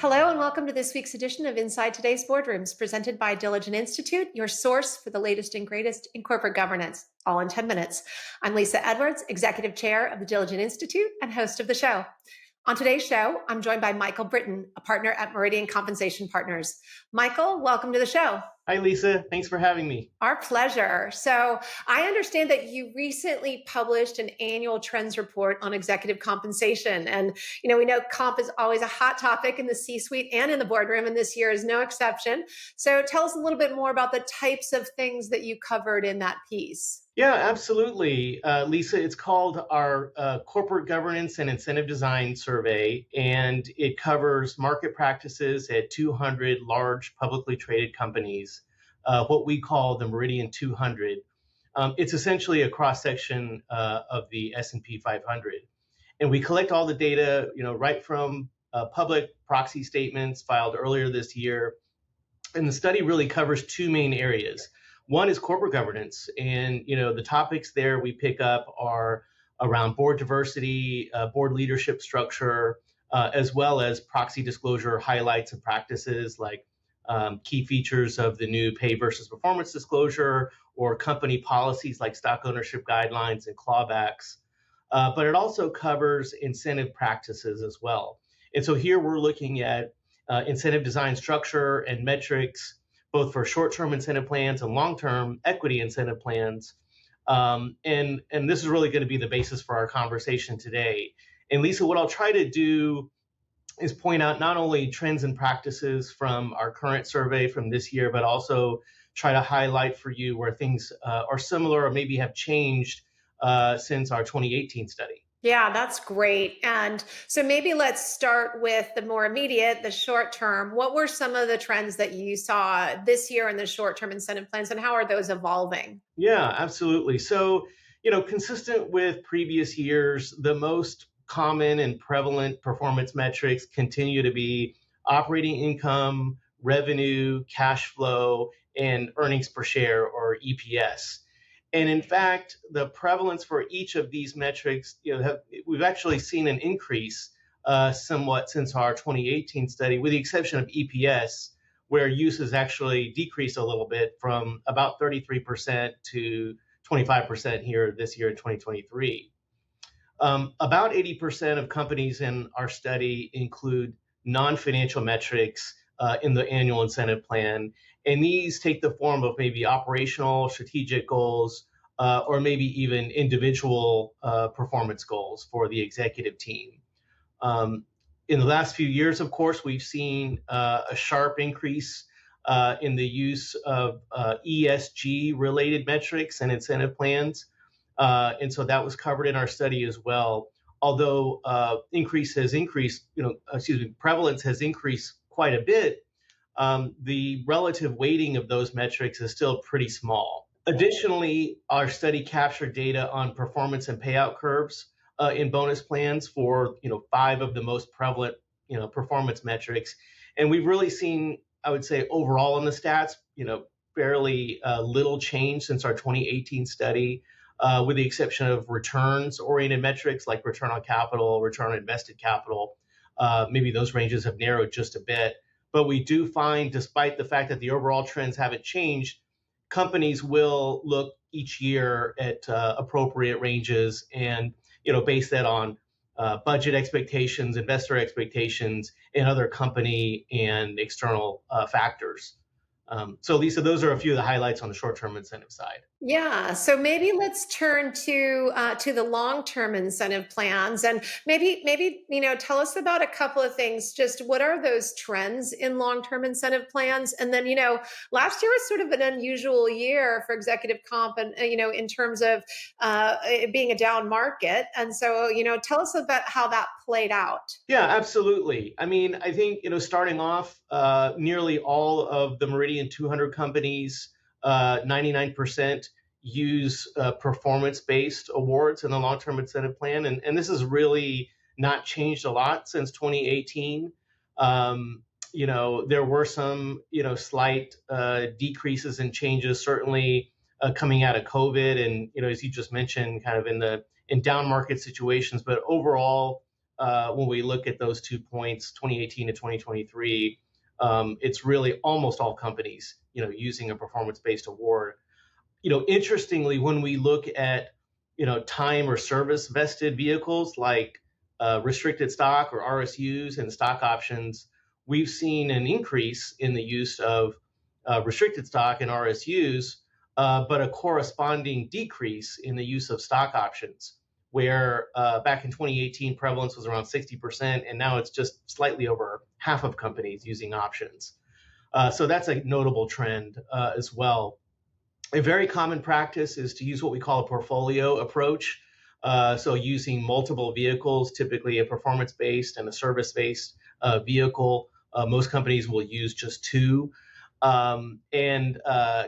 Hello, and welcome to this week's edition of Inside Today's Boardrooms, presented by Diligent Institute, your source for the latest and greatest in corporate governance, all in 10 minutes. I'm Lisa Edwards, Executive Chair of the Diligent Institute and host of the show. On today's show, I'm joined by Michael Brittian, a partner at Meridian Compensation Partners. Michael, welcome to the show. Hi, Lisa. Thanks for having me. Our pleasure. So I understand that you recently published an annual trends report on executive compensation. And, we know comp is always a hot topic in the C-suite and in the boardroom, and this year is no exception. So tell us a little bit more about the types of things that you covered in that piece. Yeah, absolutely. Lisa, it's called our Corporate Governance and Incentive Design Survey, and it covers market practices at 200 large publicly traded companies, what we call the Meridian 200. It's essentially a cross-section of the S&P 500. And we collect all the data, right from public proxy statements filed earlier this year. And the study really covers two main areas. One is corporate governance, and the topics there we pick up are around board diversity, board leadership structure, as well as proxy disclosure highlights and practices like key features of the new pay versus performance disclosure or company policies like stock ownership guidelines and clawbacks. But it also covers incentive practices as well. And so here we're looking at incentive design structure and metrics, both for short-term incentive plans and long-term equity incentive plans. And this is really going to be the basis for our conversation today. And Lisa, what I'll try to do is point out not only trends and practices from our current survey from this year, but also try to highlight for you where things are similar or maybe have changed since our 2018 study. Yeah, that's great. And so maybe let's start with the more immediate, the short term. What were some of the trends that you saw this year in the short term incentive plans, and how are those evolving? Yeah, absolutely. So, consistent with previous years, the most common and prevalent performance metrics continue to be operating income, revenue, cash flow, and earnings per share or EPS. And in fact, the prevalence for each of these metrics, we've actually seen an increase somewhat since our 2018 study, with the exception of EPS, where use has actually decreased a little bit from about 33% to 25% here this year in 2023. About 80% of companies in our study include non-financial metrics in the annual incentive plan. And these take the form of maybe operational, strategic goals, or maybe even individual performance goals for the executive team. In the last few years, of course, we've seen a sharp increase in the use of ESG-related metrics and incentive plans. And so that was covered in our study as well. Although prevalence has increased quite a bit, the relative weighting of those metrics is still pretty small. Additionally, our study captured data on performance and payout curves in bonus plans for 5 of the most prevalent performance metrics, and we've really seen, I would say, overall in the stats, fairly little change since our 2018 study, with the exception of returns-oriented metrics like return on capital, return on invested capital. Maybe those ranges have narrowed just a bit. But we do find, despite the fact that the overall trends haven't changed, companies will look each year at appropriate ranges and base that on budget expectations, investor expectations, and other company and external factors. So Lisa, those are a few of the highlights on the short-term incentive side. Yeah, so maybe let's turn to the long-term incentive plans, and maybe tell us about a couple of things. Just what are those trends in long-term incentive plans, and then last year was sort of an unusual year for executive comp, and in terms of it being a down market, and so tell us about how that played out. Yeah, absolutely. I mean, I think starting off, nearly all of the Meridian 200 companies, 99% use performance-based awards in the long-term incentive plan. And this has really not changed a lot since 2018. There were some, slight decreases and changes, certainly coming out of COVID. And, as you just mentioned, kind of in down market situations. But overall, when we look at those 2 points, 2018 to 2023, it's really almost all companies, using a performance-based award. Interestingly, when we look at, time or service vested vehicles like restricted stock or RSUs and stock options, we've seen an increase in the use of restricted stock and RSUs, but a corresponding decrease in the use of stock options, where back in 2018, prevalence was around 60%, and now it's just slightly over half of companies using options. So that's a notable trend as well. A very common practice is to use what we call a portfolio approach. So using multiple vehicles, typically a performance-based and a service-based vehicle. Most companies will use just two. And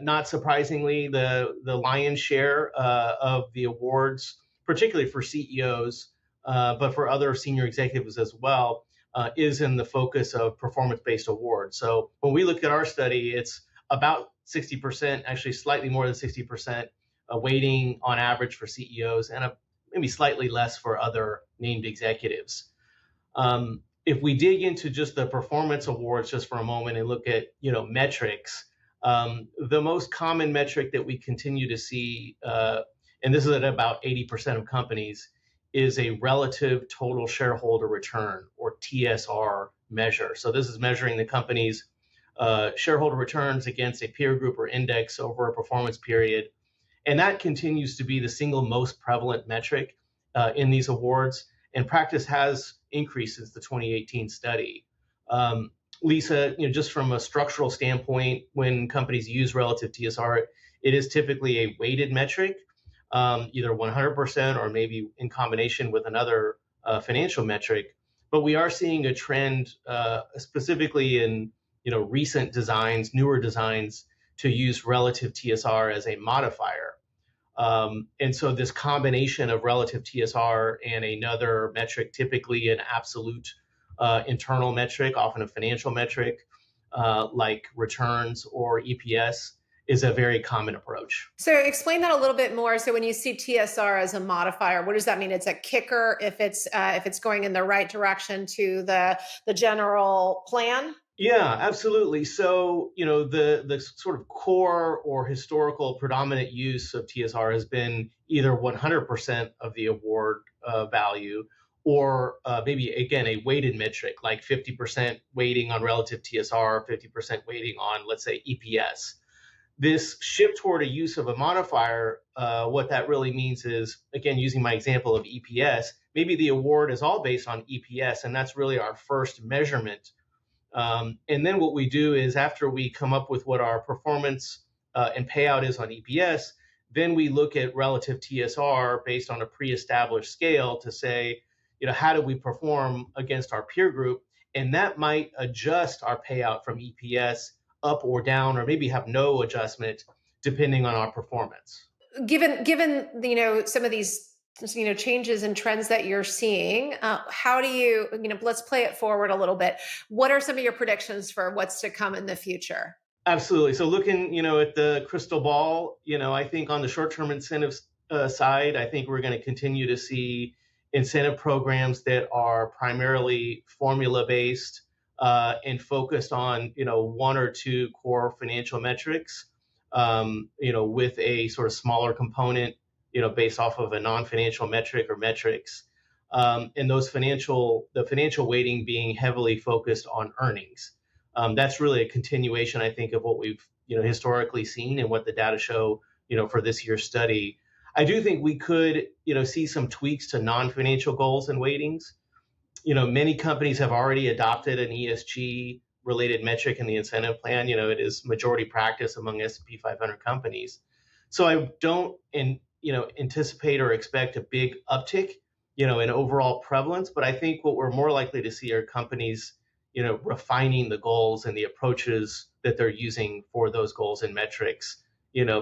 not surprisingly, the lion's share of the awards, particularly for CEOs, but for other senior executives as well, is in the focus of performance-based awards. So when we look at our study, it's about 60%, actually slightly more than 60% weighting on average for CEOs, and maybe slightly less for other named executives. If we dig into just the performance awards just for a moment and look at metrics, the most common metric that we continue to see, and this is at about 80% of companies, is a relative total shareholder return, or TSR measure. So this is measuring the company's shareholder returns against a peer group or index over a performance period. And that continues to be the single most prevalent metric in these awards. And practice has increased since the 2018 study. Lisa, just from a structural standpoint, when companies use relative TSR, it is typically a weighted metric, either 100% or maybe in combination with another financial metric. But we are seeing a trend, specifically in recent designs, newer designs, to use relative TSR as a modifier. And so this combination of relative TSR and another metric, typically an absolute internal metric, often a financial metric, like returns or EPS, is a very common approach. So explain that a little bit more. So when you see TSR as a modifier, what does that mean? It's a kicker if it's going in the right direction to the general plan? Yeah, absolutely. So, the sort of core or historical predominant use of TSR has been either 100% of the award value, or maybe, again, a weighted metric, like 50% weighting on relative TSR, 50% weighting on, let's say, EPS. This shift toward a use of a modifier, what that really means is, again, using my example of EPS, maybe the award is all based on EPS, and that's really our first measurement. And then what we do is, after we come up with what our performance and payout is on EPS, then we look at relative TSR based on a pre-established scale to say, how do we perform against our peer group? And that might adjust our payout from EPS up or down, or maybe have no adjustment depending on our performance. Given some of these changes and trends that you're seeing, how do you let's play it forward a little bit. What are some of your predictions for what's to come in the future? Absolutely. So looking at the crystal ball, I think on the short-term incentives side, I think we're going to continue to see incentive programs that are primarily formula based and focused on one or two core financial metrics, with a sort of smaller component based off of a non-financial metric or metrics, and the financial weighting being heavily focused on earnings. That's really a continuation, I think, of what we've historically seen and what the data show for this year's study. I do think we could see some tweaks to non-financial goals and weightings. Many companies have already adopted an ESG related metric in the incentive plan. It is majority practice among S&P 500 companies. So I don't anticipate or expect a big uptick in overall prevalence, but I think what we're more likely to see are companies refining the goals and the approaches that they're using for those goals and metrics,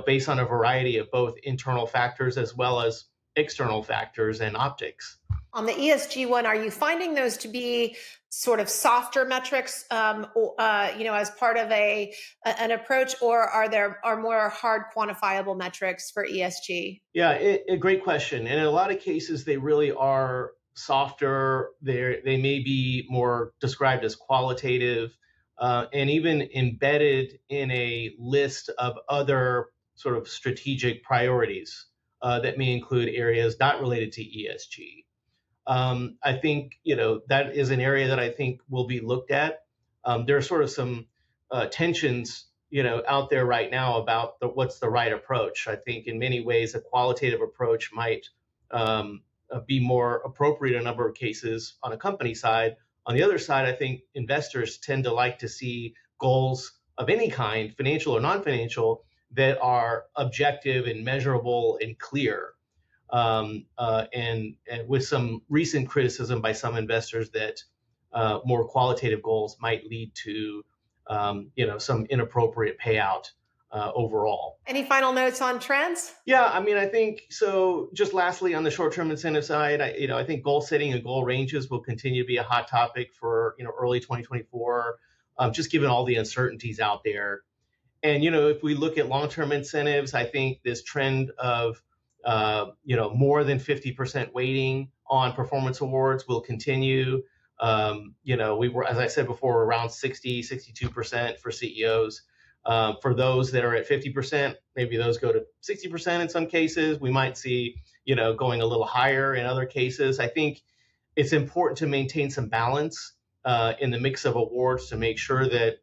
based on a variety of both internal factors as well as external factors and optics. On the ESG one, are you finding those to be sort of softer metrics, as part of an approach, or are more hard quantifiable metrics for ESG? Yeah, a great question. And in a lot of cases, they really are softer. They may be more described as qualitative, and even embedded in a list of other sort of strategic priorities that may include areas not related to ESG. I think that is an area that I think will be looked at. There are sort of some tensions out there right now about what's the right approach. I think in many ways a qualitative approach might be more appropriate in a number of cases on a company side. On the other side, I think investors tend to like to see goals of any kind, financial or non-financial, that are objective and measurable and clear. And with some recent criticism by some investors that more qualitative goals might lead to some inappropriate payout overall. Any final notes on trends? Yeah, I mean, I think so. Just lastly, on the short-term incentive side, I think goal setting and goal ranges will continue to be a hot topic for early 2024, just given all the uncertainties out there. And if we look at long-term incentives, I think this trend of more than 50% weighting on performance awards will continue. We were, as I said before, around 62% for CEOs. For those that are at 50%, maybe those go to 60% in some cases. We might see, going a little higher in other cases. I think it's important to maintain some balance in the mix of awards to make sure that,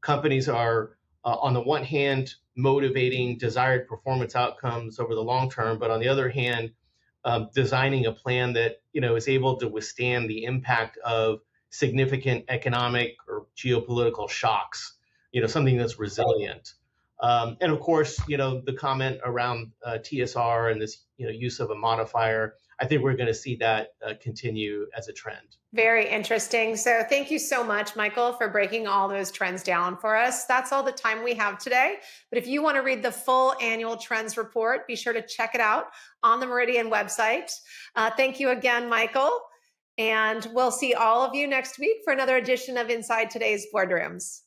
companies are, on the one hand, motivating desired performance outcomes over the long term, but on the other hand, designing a plan that is able to withstand the impact of significant economic or geopolitical shocks. Something that's resilient. And of course, the comment around TSR and this use of a modifier. I think we're going to see that continue as a trend. Very interesting. So thank you so much, Michael, for breaking all those trends down for us. That's all the time we have today. But if you want to read the full annual trends report, be sure to check it out on the Meridian website. Thank you again, Michael. And we'll see all of you next week for another edition of Inside Today's Boardrooms.